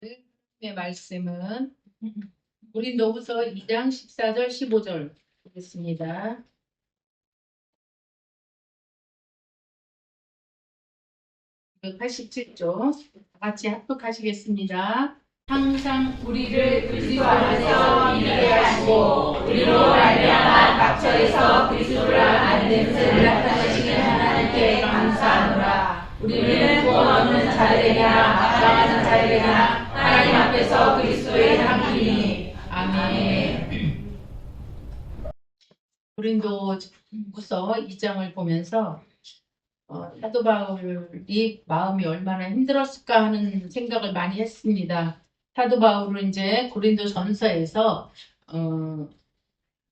의 말씀은 고린도후서 2장 14절 15절 보겠습니다. 그 87쪽 같이 합독하시겠습니다. 항상 우리를 그리스도 안에서 일하게 하시고 우리로 말미암아 각처에서 그리스도를 아는 냄새를 나타내시는 하나님께 감사하노라. 우리는 구원 없는 자들이나 마땅하는 자들이나 하나님 앞에서 그리스도의 향기니. 아멘. 고린도후서 2장을 보면서 사도 바울이 마음이 얼마나 힘들었을까 하는 생각을 많이 했습니다. 사도 바울은 이제 고린도 전서에서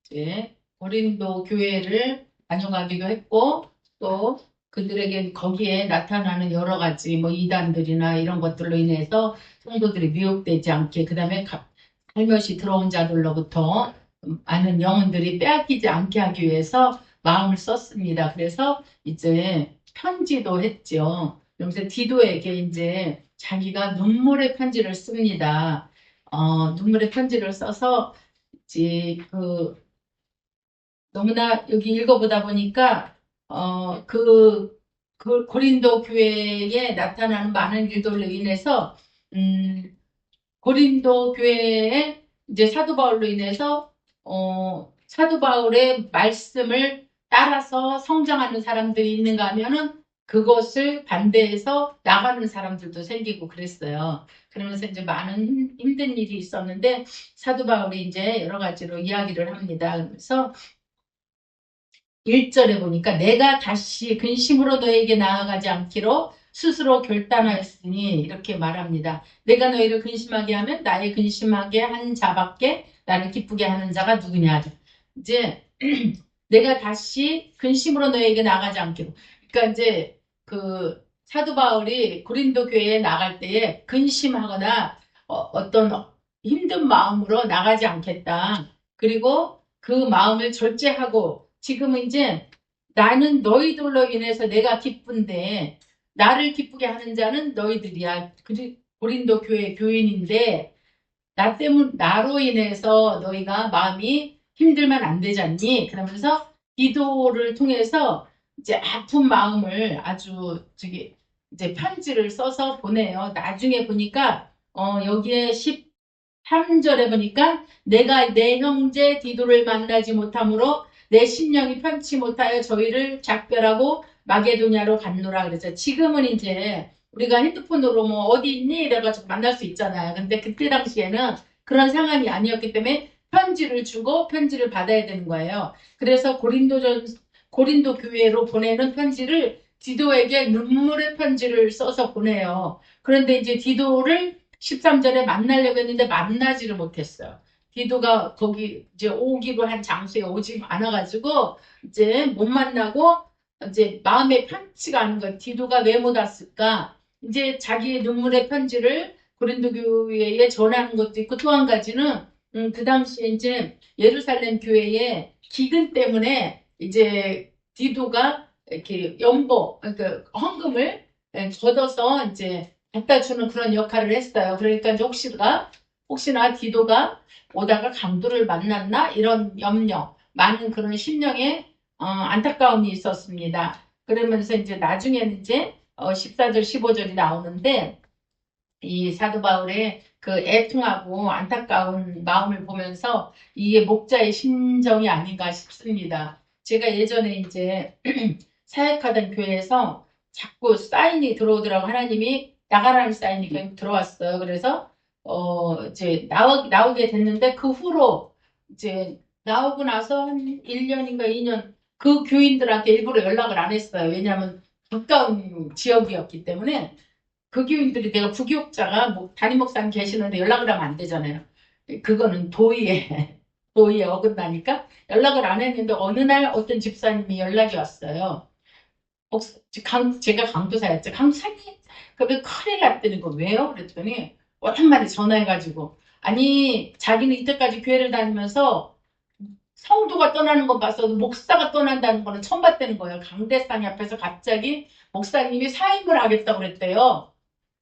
이제 고린도 교회를 다녀가기도 했고, 또 그들에게 거기에 나타나는 여러 가지 뭐 이단들이나 이런 것들로 인해서 성도들이 미혹되지 않게, 그 다음에 살며시 들어온 자들로부터 많은 영혼들이 빼앗기지 않게 하기 위해서 마음을 썼습니다. 그래서 이제 편지도 했죠. 그러면서 디도에게 이제 자기가 눈물의 편지를 씁니다. 눈물의 편지를 써서 이제 너무나 여기 읽어보다 보니까 그 고린도 교회에 나타나는 많은 일들로 인해서 고린도 교회에 이제 사도 바울로 인해서 사도 바울의 말씀을 따라서 성장하는 사람들이 있는가 하면은 그것을 반대해서 나가는 사람들도 생기고 그랬어요. 그러면서 이제 많은 힘든 일이 있었는데 사도 바울이 이제 여러 가지로 이야기를 합니다. 그래서 1절에 보니까 내가 다시 근심으로 너에게 나아가지 않기로 스스로 결단하였으니 이렇게 말합니다. 내가 너희를 근심하게 하면 나의 근심하게 한 자밖에 나를 기쁘게 하는 자가 누구냐. 이제 내가 다시 근심으로 너에게 나가지 않기로. 그러니까 이제 그 사도 바울이 고린도 교회에 나갈 때에 근심하거나 어떤 힘든 마음으로 나가지 않겠다. 그리고 그 마음을 절제하고 지금은 이제 나는 너희들로 인해서 내가 기쁜데 나를 기쁘게 하는 자는 너희들이야. 고린도 교회 교인인데 나로 인해서 너희가 마음이 힘들면 안 되잖니. 그러면서 기도를 통해서 이제 아픈 마음을 아주 이제 편지를 써서 보내요. 나중에 보니까 여기에 13절에 보니까 내가 내 형제 디도를 만나지 못함으로 내 심령이 편치 못하여 저희를 작별하고 마게도냐로 갔노라. 그래서 지금은 이제 우리가 핸드폰으로 뭐 어디 있니? 이래가지고 만날 수 있잖아요. 근데 그때 당시에는 그런 상황이 아니었기 때문에 편지를 주고 편지를 받아야 되는 거예요. 그래서 고린도 교회로 보내는 편지를 디도에게 눈물의 편지를 써서 보내요. 그런데 이제 디도를 13절에 만나려고 했는데 만나지를 못했어요. 디도가 거기 이제 오기로 한 장소에 오지 않아가지고 이제 못 만나고 이제 마음의 편치가 않은 거예요. 디도가 왜 못 왔을까? 이제 자기의 눈물의 편지를 고린도 교회에 전하는 것도 있고 또 한 가지는 그 당시에 이제 예루살렘 교회의 기근 때문에 이제 디도가 이렇게 그러니까 헌금을 걷어서 이제 갖다 주는 그런 역할을 했어요. 그러니까 이제 혹시나 디도가 오다가 강도를 만났나 이런 염려, 많은 그런 심령의 안타까움이 있었습니다. 그러면서 이제 나중에는 이제 14절, 15절이 나오는데 이 사도 바울의 그 애통하고 안타까운 마음을 보면서 이게 목자의 심정이 아닌가 싶습니다. 제가 예전에 이제 사역하던 교회에서 자꾸 사인이 들어오더라고. 하나님이 나가라는 사인이 계속 들어왔어요. 그래서 이제 나오게 됐는데 그 후로 이제 나오고 나서 한 1년인가 2년 그 교인들한테 일부러 연락을 안 했어요. 왜냐하면 가까운 지역이었기 때문에 그 교인들이 내가 부교육자가 뭐 담임 목사님 계시는데 연락을 하면 안 되잖아요. 그거는 도의에 어긋나니까 연락을 안 했는데 어느 날 어떤 집사님이 연락이 왔어요. 제가 강도사였죠. 강사님, 그게 큰일 났다는 거 왜요? 그랬더니 오랜만에 전화해가지고 아니 자기는 이때까지 교회를 다니면서 성도가 떠나는 건 봤어도 목사가 떠난다는 거는 처음 봤다는 거예요. 강대상이 앞에서 갑자기 목사님이 사임을 하겠다고 그랬대요.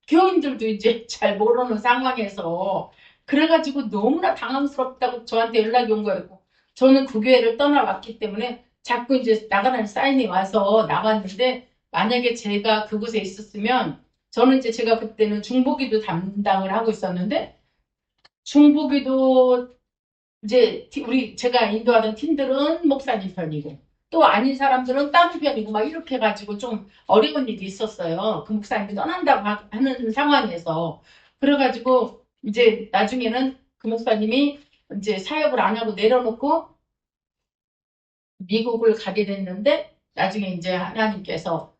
교인들도 이제 잘 모르는 상황에서 그래가지고 너무나 당황스럽다고 저한테 연락이 온 거였고 저는 그 교회를 떠나왔기 때문에 자꾸 이제 나가라는 사인이 와서 나갔는데 만약에 제가 그곳에 있었으면 저는 이제 제가 그때는 중보기도 담당을 하고 있었는데 중보기도 이제 제가 인도하던 팀들은 목사님 편이고 또 아닌 사람들은 다른 편이고 막 이렇게 해가지고 좀 어려운 일이 있었어요. 그 목사님이 떠난다고 하는 상황에서 그래가지고 이제 나중에는 그 목사님이 이제 사역을 안 하고 내려놓고 미국을 가게 됐는데 나중에 이제 하나님께서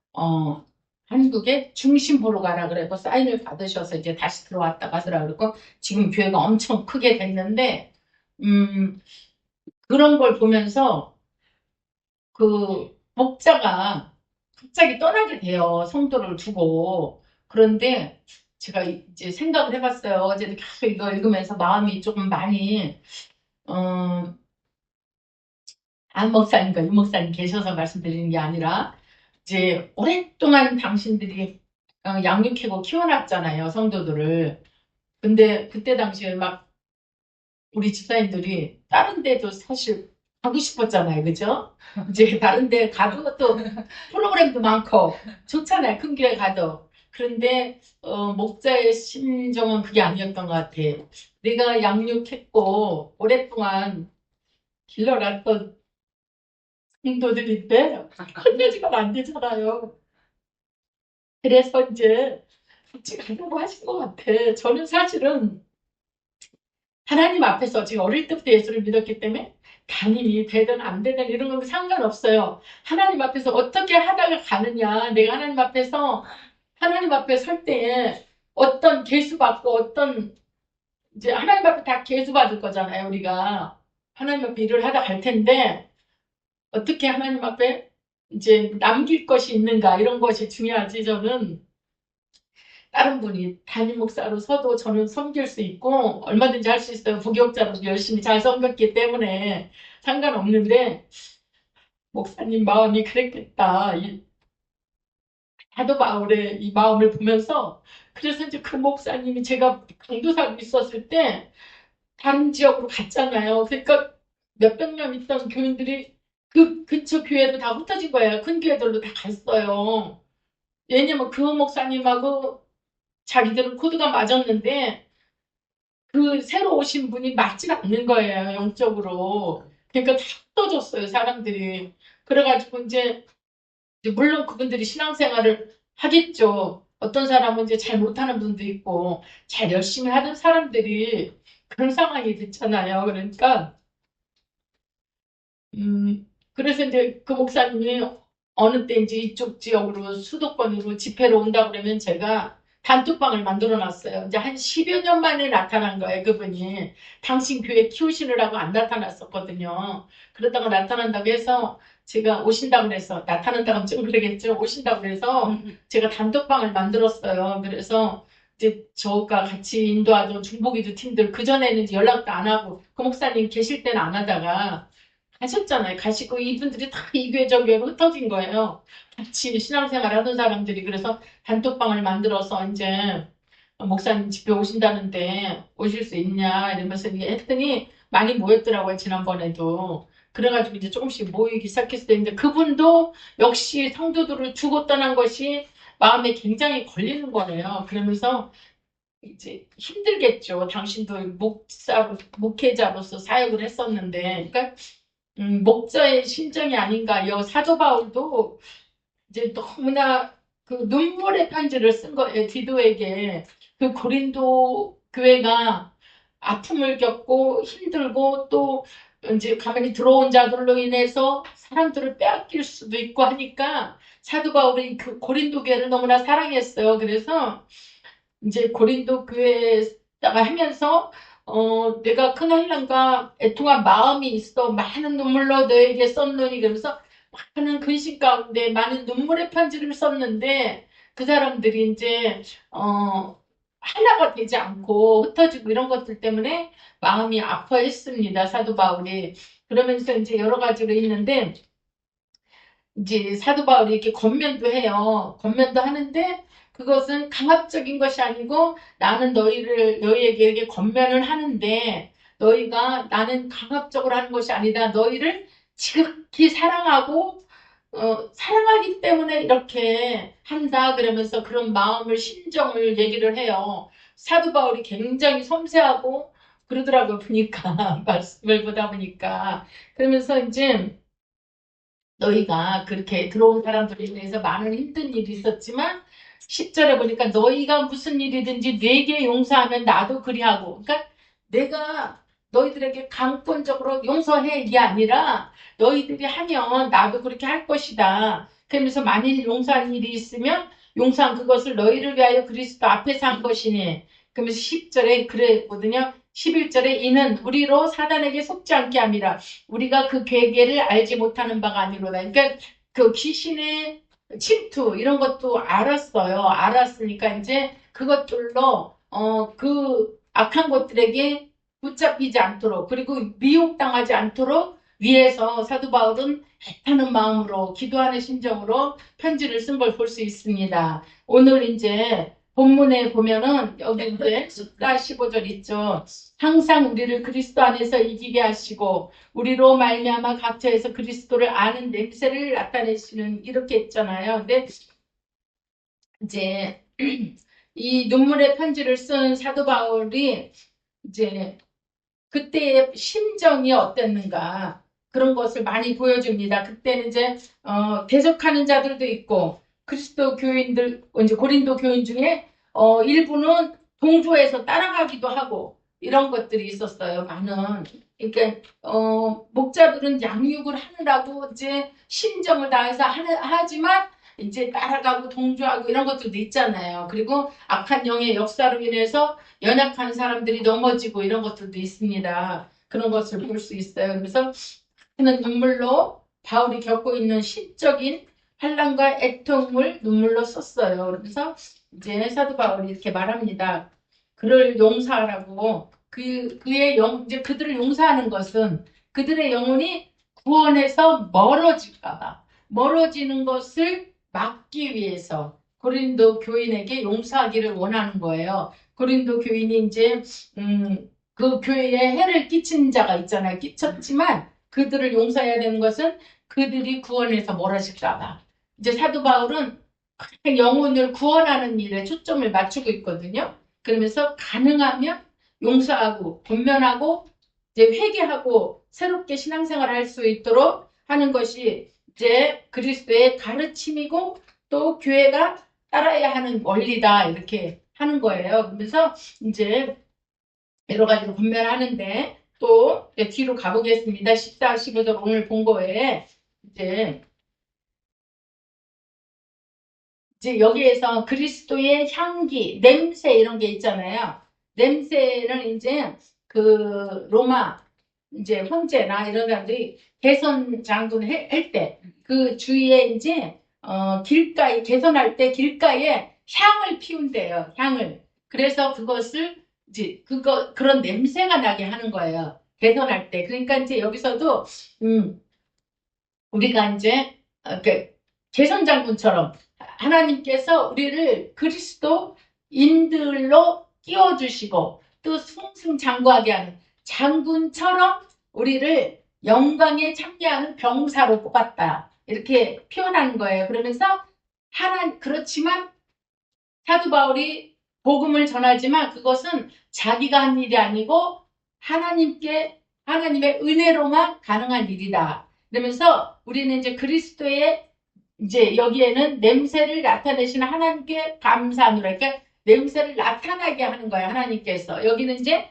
한국에 중심부로 가라 그래고 사인을 받으셔서 이제 다시 들어왔다 가더라 그러고 지금 교회가 엄청 크게 됐는데 음, 그런 걸 보면서 그 목자가 갑자기 떠나게 돼요. 성도를 두고. 그런데 제가 이제 생각을 해봤어요. 어제도 계속 이거 읽으면서 마음이 조금 많이 어, 안 목사님과 유 목사님 계셔서 말씀드리는 게 아니라 이제 오랫동안 당신들이 양육하고 키워놨잖아요. 성도들을. 근데 그때 당시에 막 우리 집사님들이 다른 데도 사실 가고 싶었잖아요. 그죠? 이제 다른 데 가도 또 프로그램도 많고 좋잖아요. 큰 교회 가도. 그런데 목자의 심정은 그게 아니었던 것 같아. 내가 양육했고 오랫동안 길러놨던 성도들인데 혼내지가 안 되잖아요. 그래서 이제 같이 가려고 하신 것 같아. 저는 사실은 하나님 앞에서 지금 어릴 때부터 예수를 믿었기 때문에 당연히 되든 안 되든 이런 건 상관없어요. 하나님 앞에서 어떻게 하다가 가느냐. 내가 하나님 앞에 설 때에 어떤 계수받고 어떤 이제 하나님 앞에 다 계수받을 거잖아요. 우리가 하나님 앞에 일을 하다 갈 텐데 어떻게 하나님 앞에 이제 남길 것이 있는가 이런 것이 중요하지. 저는 다른 분이 담임 목사로 서도 저는 섬길 수 있고 얼마든지 할 수 있어요. 부교육자로 열심히 잘 섬겼기 때문에 상관없는데 목사님 마음이 그랬겠다. 이 사도 바울의 이 마음을 보면서 그래서 이제 그 목사님이 제가 강도사로 있었을 때 다른 지역으로 갔잖아요. 그러니까 몇백 명 있던 교인들이 그 근처 교회도 다 흩어진 거예요. 큰 교회들로 다 갔어요. 왜냐면 그 목사님하고 자기들은 코드가 맞았는데 그 새로 오신 분이 맞지 않는 거예요, 영적으로. 그러니까 다 떠졌어요, 사람들이. 그래가지고 이제 물론 그분들이 신앙생활을 하겠죠. 어떤 사람은 이제 잘 못하는 분도 있고, 잘 열심히 하는 사람들이 그런 상황이 됐잖아요. 그러니까, 그래서 이제 그 목사님이 어느 때인지 이쪽 지역으로 수도권으로 집회로 온다 그러면 제가 단톡방을 만들어 놨어요. 이제 한 10여 년 만에 나타난 거예요, 그분이. 당신 교회 키우시느라고 안 나타났었거든요. 그러다가 나타난다고 해서 제가 오신다고 그래서, 나타난다고 하면 좀 그러겠죠. 오신다고 그래서 제가 단톡방을 만들었어요. 그래서 이제 저가 같이 인도하던 중보기도 팀들, 그전에는 이제 연락도 안 하고, 그 목사님 계실 때는 안 하다가, 가셨잖아요. 가시고 이분들이 다 이 교회 저 교회로 흩어진 거예요. 같이 신앙생활 하던 사람들이 그래서 단톡방을 만들어서 이제 목사님 집에 오신다는데 오실 수 있냐 이러면서 했더니 많이 모였더라고요. 지난번에도. 그래가지고 이제 조금씩 모이기 시작했어요. 이제 그분도 역시 성도들을 주고 떠난 것이 마음에 굉장히 걸리는 거예요. 그러면서 이제 힘들겠죠. 당신도 목회자로서 사역을 했었는데. 그러니까 목자의 심정이 아닌가요? 사도 바울도 이제 너무나 그 눈물의 편지를 쓴 거예요. 디도에게. 그 고린도 교회가 아픔을 겪고 힘들고 또 이제 가만히 들어온 자들로 인해서 사람들을 빼앗길 수도 있고 하니까 사도 바울이 그 고린도 교회를 너무나 사랑했어요. 그래서 이제 고린도 교회에다가 하면서 내가 큰 한량과 애통한 마음이 있어 많은 눈물로 너에게 썼노니 그러면서 많은 근심 가운데 많은 눈물의 편지를 썼는데 그 사람들이 이제 하나가 되지 않고 흩어지고 이런 것들 때문에 마음이 아파했습니다. 사도 바울이. 그러면서 이제 여러 가지로 있는데 이제 사도 바울이 이렇게 권면도 해요. 권면도 하는데 그것은 강압적인 것이 아니고 나는 너희에게 권면을 하는데 너희가 나는 강압적으로 하는 것이 아니다. 너희를 지극히 사랑하고 사랑하기 때문에 이렇게 한다. 그러면서 그런 마음을 심정을 얘기를 해요. 사도 바울이 굉장히 섬세하고 그러더라고요. 보니까 말씀을 보다 보니까 그러면서 이제 너희가 그렇게 들어온 사람들에 대해서 많은 힘든 일이 있었지만 10절에 보니까 너희가 무슨 일이든지 내게 용서하면 나도 그리하고 그러니까 내가 너희들에게 강권적으로 용서해 이게 아니라 너희들이 하면 나도 그렇게 할 것이다. 그러면서 만일 용서한 일이 있으면 용서한 그것을 너희를 위하여 그리스도 앞에서 한 것이니 그러면서 10절에 그랬거든요. 11절에 이는 우리로 사단에게 속지 않게 함이라. 우리가 그 괴계를 알지 못하는 바가 아니로다. 그러니까 그 귀신의 침투 이런 것도 알았어요. 알았으니까 이제 그것들로 그 악한 것들에게 붙잡히지 않도록 그리고 미혹당하지 않도록 위해서 사도 바울은 애타는 마음으로 기도하는 심정으로 편지를 쓴 걸 볼 수 있습니다. 오늘 이제 본문에 보면은 여기 이제 14, 15절 있죠. 항상 우리를 그리스도 안에서 이기게 하시고 우리로 말미암아 각처에서 그리스도를 아는 냄새를 나타내시는 이렇게 했잖아요. 근데 이제 이 눈물의 편지를 쓴 사도 바울이 이제 그때의 심정이 어땠는가 그런 것을 많이 보여줍니다. 그때는 이제 대적하는 자들도 있고 그리스도 교인들 이제 고린도 교인 중에 일부는 동조해서 따라가기도 하고 이런 것들이 있었어요. 많은 그러니까 목자들은 양육을 하느라고 이제 심정을 다해서 하지만 이제 따라가고 동조하고 이런 것들도 있잖아요. 그리고 악한 영의 역사로 인해서 연약한 사람들이 넘어지고 이런 것들도 있습니다. 그런 것을 볼 수 있어요. 그래서 그는 눈물로 바울이 겪고 있는 신적인 환난과 애통을 눈물로 썼어요. 그래서 이제 사도 바울이 이렇게 말합니다. 그를 용서하라고 이제 그들을 용서하는 것은 그들의 영혼이 구원에서 멀어질까봐 멀어지는 것을 막기 위해서 고린도 교인에게 용서하기를 원하는 거예요. 고린도 교인이 이제 그 교회에 해를 끼친 자가 있잖아요. 끼쳤지만 그들을 용서해야 되는 것은 그들이 구원에서 멀어질까 봐. 이제 사도 바울은 영혼을 구원하는 일에 초점을 맞추고 있거든요. 그러면서 가능하면 용서하고 권면하고 이제 회개하고 새롭게 신앙생활을 할 수 있도록 하는 것이 이제 그리스도의 가르침이고 또 교회가 따라야 하는 원리다 이렇게 하는 거예요. 그러면서 이제 여러 가지로 권면하는데 또 뒤로 가보겠습니다. 14, 15절 오늘 본 거에 이제 여기에서 그리스도의 향기, 냄새 이런 게 있잖아요. 냄새는 이제 그 로마 이제 황제나 이런 사람들이 개선 장군 할 때 그 주위에 이제 길가에 개선할 때 길가에 향을 피운대요. 향을. 그래서 그것을 이제 그런 냄새가 나게 하는 거예요. 개선할 때. 그러니까 이제 여기서도 우리가 이제 개선 장군처럼 하나님께서 우리를 그리스도인들로 끼워주시고 또 승승장구하게 하는 장군처럼 우리를 영광에 참여하는 병사로 뽑았다. 이렇게 표현하는 거예요. 그러면서 그렇지만 사도 바울이 복음을 전하지만 그것은 자기가 한 일이 아니고 하나님의 은혜로만 가능한 일이다. 그러면서 우리는 이제 그리스도의 이제 여기에는 냄새를 나타내시는 하나님께 감사하노라. 그러니까 냄새를 나타나게 하는 거예요. 하나님께서. 여기는 이제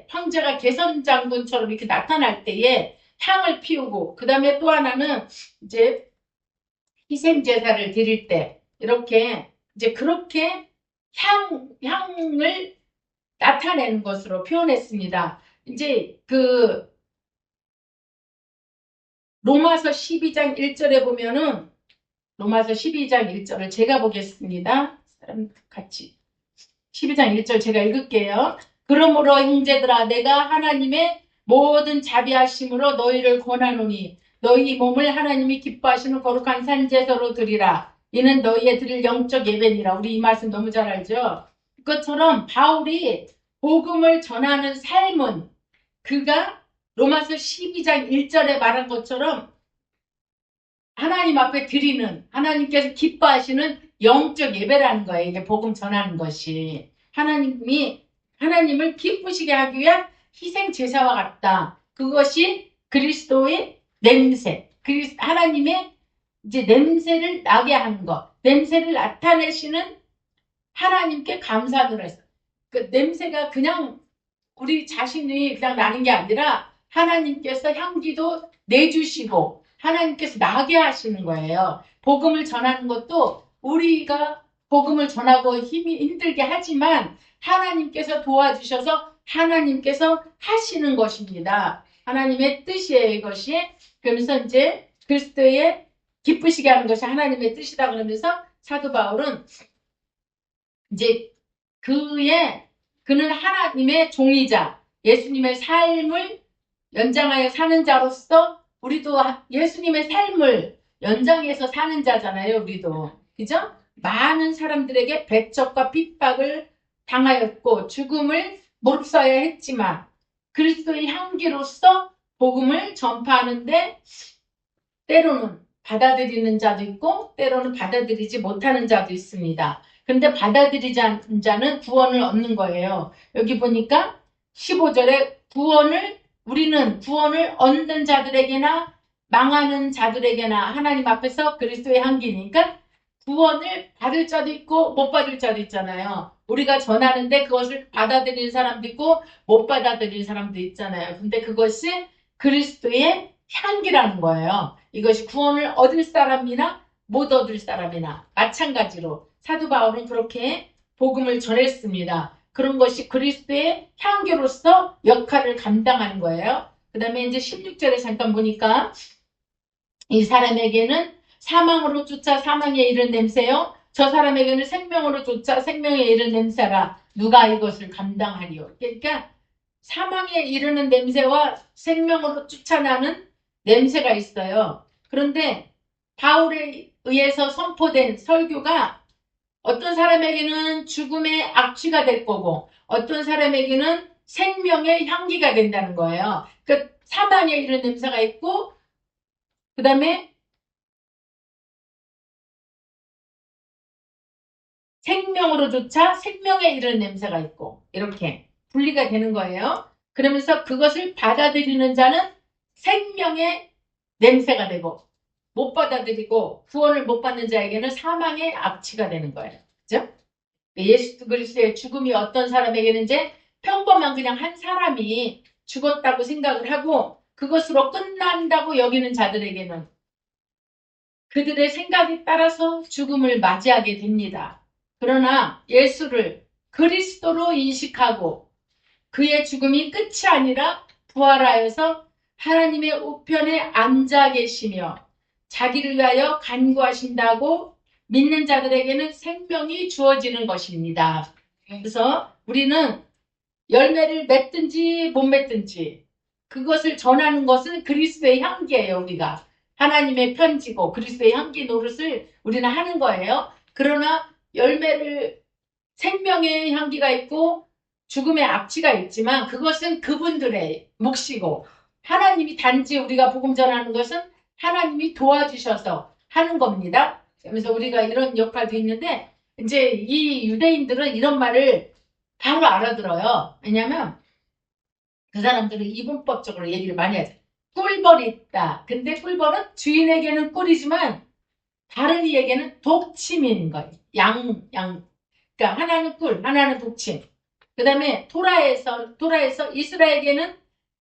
황제가 개선 장군처럼 이렇게 나타날 때에 향을 피우고 그 다음에 또 하나는 이제 희생 제사를 드릴 때 이렇게 이제 그렇게 향을 나타내는 것으로 표현했습니다. 이제 로마서 12장 1절에 보면은 로마서 12장 1절을 제가 보겠습니다. 사람 같이 12장 1절 제가 읽을게요. 그러므로 형제들아 내가 하나님의 모든 자비하심으로 너희를 권하노니 너희 몸을 하나님이 기뻐하시는 거룩한 산제사로 드리라. 이는 너희의 드릴 영적 예배니라. 우리 이 말씀 너무 잘 알죠? 그것처럼 바울이 복음을 전하는 삶은 그가 로마서 12장 1절에 말한 것처럼 하나님 앞에 드리는, 하나님께서 기뻐하시는 영적 예배라는 거예요. 이게 복음 전하는 것이. 하나님을 기쁘시게 하기 위한 희생 제사와 같다. 그것이 그리스도의 냄새. 하나님의 이제 냄새를 나게 하는 것. 냄새를 나타내시는 하나님께 감사를 해서. 그 냄새가 그냥 우리 자신이 그냥 나는 게 아니라 하나님께서 향기도 내주시고 하나님께서 나게 하시는 거예요. 복음을 전하는 것도 우리가 복음을 전하고 힘이 힘들게 하지만 하나님께서 도와주셔서 하나님께서 하시는 것입니다. 하나님의 뜻이에요, 이것이. 그러면서 이제 그리스도의 기쁘시게 하는 것이 하나님의 뜻이다 그러면서 사도 바울은 이제 그는 하나님의 종이자 예수님의 삶을 연장하여 사는 자로서 우리도 예수님의 삶을 연장해서 사는 자잖아요. 우리도. 그죠? 많은 사람들에게 배척과 핍박을 당하였고 죽음을 무릅써야 했지만 그리스도의 향기로서 복음을 전파하는데 때로는 받아들이는 자도 있고 때로는 받아들이지 못하는 자도 있습니다. 그런데 받아들이지 않는 자는 구원을 얻는 거예요. 여기 보니까 15절에 우리는 구원을 얻는 자들에게나 망하는 자들에게나 하나님 앞에서 그리스도의 향기니까 구원을 받을 자도 있고 못 받을 자도 있잖아요. 우리가 전하는데 그것을 받아들이는 사람도 있고 못 받아들이는 사람도 있잖아요. 근데 그것이 그리스도의 향기라는 거예요. 이것이 구원을 얻을 사람이나 못 얻을 사람이나 마찬가지로 사도 바울은 그렇게 복음을 전했습니다. 그런 것이 그리스도의 향기로서 역할을 감당하는 거예요. 그 다음에 이제 16절에 잠깐 보니까 이 사람에게는 사망으로 쫓아 사망에 이른 냄새요. 저 사람에게는 생명으로 쫓아 생명에 이른 냄새라. 누가 이것을 감당하리요. 그러니까 사망에 이르는 냄새와 생명으로 쫓아나는 냄새가 있어요. 그런데 바울에 의해서 선포된 설교가 어떤 사람에게는 죽음의 악취가 될 거고 어떤 사람에게는 생명의 향기가 된다는 거예요. 그 사망에 이르는 냄새가 있고 그 다음에 생명으로조차 생명에 이르는 냄새가 있고 이렇게 분리가 되는 거예요. 그러면서 그것을 받아들이는 자는 생명의 냄새가 되고 못 받아들이고 구원을 못 받는 자에게는 사망의 악취가 되는 거예요. 그죠? 예수 그리스도의 죽음이 어떤 사람에게는 이제 평범한 그냥 한 사람이 죽었다고 생각을 하고 그것으로 끝난다고 여기는 자들에게는 그들의 생각에 따라서 죽음을 맞이하게 됩니다. 그러나 예수를 그리스도로 인식하고 그의 죽음이 끝이 아니라 부활하여서 하나님의 우편에 앉아 계시며 자기를 위하여 간구하신다고 믿는 자들에게는 생명이 주어지는 것입니다. 그래서 우리는 열매를 맺든지 못 맺든지 그것을 전하는 것은 그리스도의 향기예요. 우리가 하나님의 편지고 그리스도의 향기 노릇을 우리는 하는 거예요. 그러나 생명의 향기가 있고 죽음의 악취가 있지만 그것은 그분들의 몫이고 하나님이 단지 우리가 복음 전하는 것은 하나님이 도와주셔서 하는 겁니다. 그래서 우리가 이런 역할도 있는데 이제 이 유대인들은 이런 말을 바로 알아들어요. 왜냐하면 그 사람들은 이분법적으로 얘기를 많이 하죠. 꿀벌이 있다. 근데 꿀벌은 주인에게는 꿀이지만 다른 이에게는 독침인 거예요. 그러니까 하나는 꿀, 하나는 독침. 그 다음에 토라에서 이스라엘에게는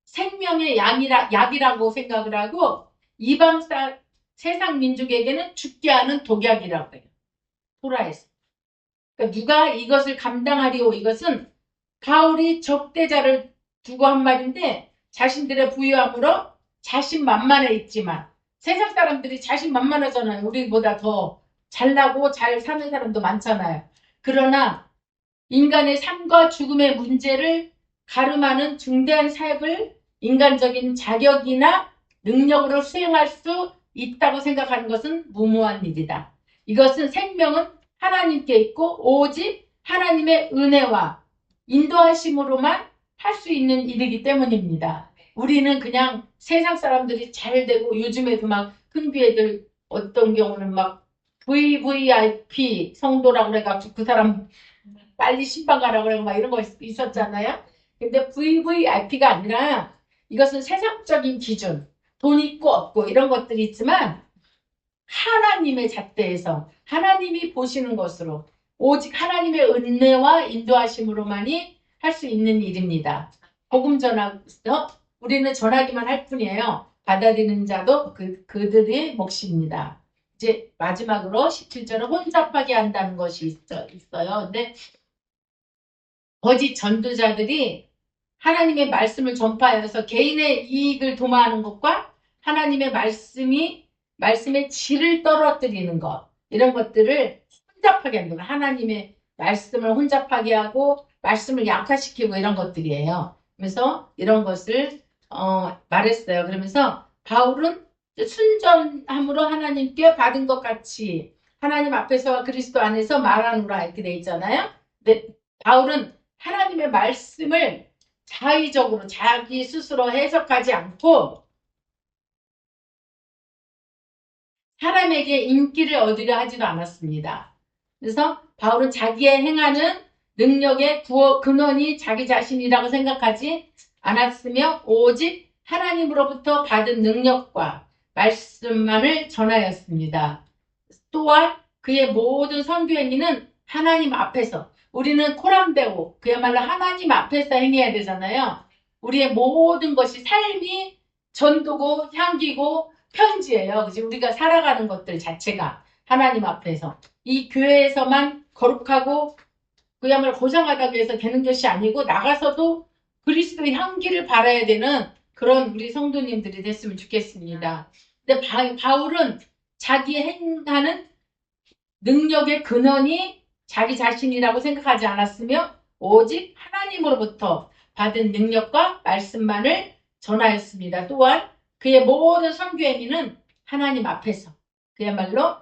생명의 약이라고 생각을 하고 이방 세상 민족에게는 죽게 하는 독약이라고 해요. 토라에서. 그러니까 누가 이것을 감당하리오. 이것은 바울이 적대자를 두고 한 말인데 자신들의 부유함으로 자신만만해 있지만 세상 사람들이 자신만만하잖아요. 우리보다 더 잘나고 잘 사는 사람도 많잖아요. 그러나 인간의 삶과 죽음의 문제를 가름하는 중대한 사역을 인간적인 자격이나 능력으로 수행할 수 있다고 생각하는 것은 무모한 일이다. 이것은 생명은 하나님께 있고 오직 하나님의 은혜와 인도하심으로만 할 수 있는 일이기 때문입니다. 우리는 그냥 세상 사람들이 잘 되고 요즘에도 막 큰교 애들 어떤 경우는 막 VVIP 성도라고 그래가지고 그 사람 빨리 신방 가라고 그러고 막 이런 거 있었잖아요. 근데 VVIP가 아니라 이것은 세상적인 기준, 돈 있고 없고 이런 것들이 있지만 하나님의 잣대에서 하나님이 보시는 것으로 오직 하나님의 은혜와 인도하심으로만이 할 수 있는 일입니다. 복음 전하고 우리는 전하기만 할 뿐이에요. 받아들이는 자도 그들의 몫입니다. 이제 마지막으로 17절은 혼잡하게 한다는 것이 있어요. 근데 거짓 전도자들이 하나님의 말씀을 전파하여서 개인의 이익을 도모하는 것과 하나님의 말씀의 질을 떨어뜨리는 것, 이런 것들을 혼잡하게 하는 거예요. 하나님의 말씀을 혼잡하게 하고 말씀을 약화시키고 이런 것들이에요. 그래서 이런 것을 말했어요. 그러면서 바울은 순전함으로 하나님께 받은 것 같이 하나님 앞에서와 그리스도 안에서 말하노라 이렇게 돼 있잖아요. 근데 바울은 하나님의 말씀을 자의적으로 자기 스스로 해석하지 않고 사람에게 인기를 얻으려 하지도 않았습니다. 그래서 바울은 자기의 행하는 능력의 근원이 자기 자신이라고 생각하지 않았으며 오직 하나님으로부터 받은 능력과 말씀만을 전하였습니다. 또한 그의 모든 선교 행위는 하나님 앞에서, 우리는 코람데오, 그야말로 하나님 앞에서 행해야 되잖아요. 우리의 모든 것이 삶이 전도고 향기고 편지예요. 그치? 우리가 살아가는 것들 자체가 하나님 앞에서. 이 교회에서만 거룩하고 그야말로 고상하다고 해서 되는 것이 아니고 나가서도 그리스도의 향기를 발해야 되는 그런 우리 성도님들이 됐으면 좋겠습니다. 근데 바울은 자기 행하는 능력의 근원이 자기 자신이라고 생각하지 않았으며 오직 하나님으로부터 받은 능력과 말씀만을 전하였습니다. 또한 그의 모든 선교 행위는 하나님 앞에서 그야말로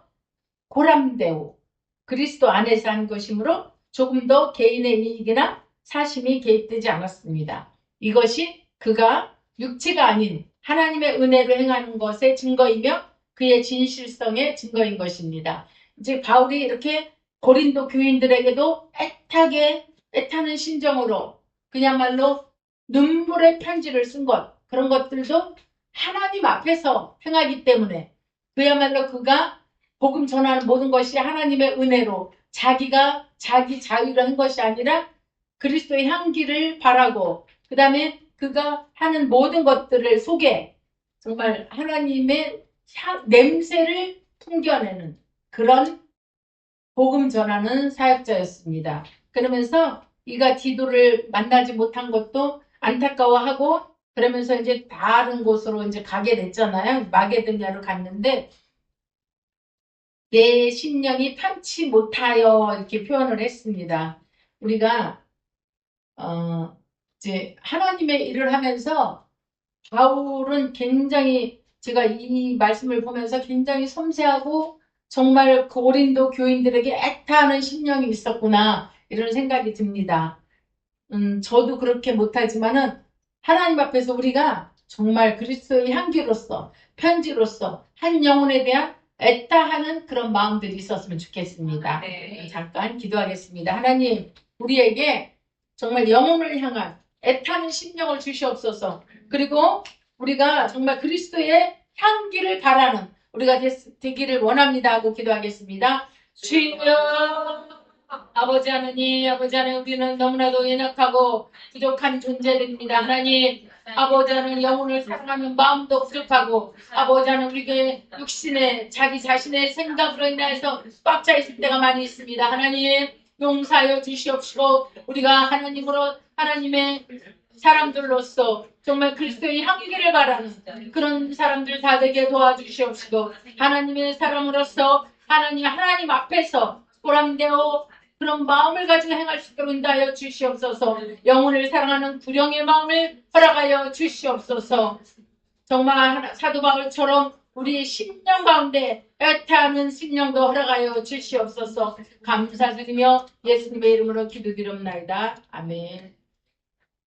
고람되오 그리스도 안에서 한 것이므로 조금 더 개인의 이익이나 사심이 개입되지 않았습니다. 이것이 그가 육체가 아닌 하나님의 은혜로 행하는 것의 증거이며 그의 진실성의 증거인 것입니다. 이제 바울이 이렇게 고린도 교인들에게도 애타는 심정으로 그야말로 눈물의 편지를 쓴 것, 그런 것들도 하나님 앞에서 행하기 때문에 그야말로 그가 복음 전하는 모든 것이 하나님의 은혜로 자기가 자기 자유로 한 것이 아니라 그리스도의 향기를 바라고 그 다음에 그가 하는 모든 것들을 속에 정말 하나님의 냄새를 풍겨내는 그런 복음 전하는 사역자였습니다. 그러면서 이가 디도를 만나지 못한 것도 안타까워하고 그러면서 이제 다른 곳으로 이제 가게 됐잖아요. 마게도냐로 갔는데 내 심령이 편치 못하여 이렇게 표현을 했습니다. 우리가 이제 하나님의 일을 하면서 바울은 굉장히 제가 이 말씀을 보면서 굉장히 섬세하고 정말 고린도 교인들에게 애타하는 심령이 있었구나 이런 생각이 듭니다. 저도 그렇게 못하지만은 하나님 앞에서 우리가 정말 그리스도의 향기로서 편지로서 한 영혼에 대한 애타하는 그런 마음들이 있었으면 좋겠습니다. 네. 잠깐 기도하겠습니다. 하나님 우리에게 정말 영혼을 향한 애타는 심령을 주시옵소서. 그리고 우리가 정말 그리스도의 향기를 바라는 우리가 되기를 원합니다 하고 기도하겠습니다. 주여 아버지 하나님, 아버지 하나님 우리는 너무나도 연약하고 부족한 존재들입니다. 하나님 아버지 하나님 영혼을 사랑하는 마음도 부족하고 아버지 하나님 우리가 육신의 자기 자신의 생각으로 인해서 꽉 차 있을 때가 많이 있습니다. 하나님 용서하여 주시옵시고 우리가 하나님으로 하나님의 사람들로서 정말 그리스도의 향기를 바라는 그런 사람들 다 되게 도와주시옵시고 하나님의 사람으로서 하나님 앞에서 보람되어 그런 마음을 가지고 행할 수 있도록 인도하여 주시옵소서. 영혼을 사랑하는 구령의 마음을 허락하여 주시옵소서. 정말 사도 바울처럼 우리 심령 가운데 애타하는 심령도 허락하여 주시옵소서. 감사드리며 예수님의 이름으로 기도드립나이다. 아멘.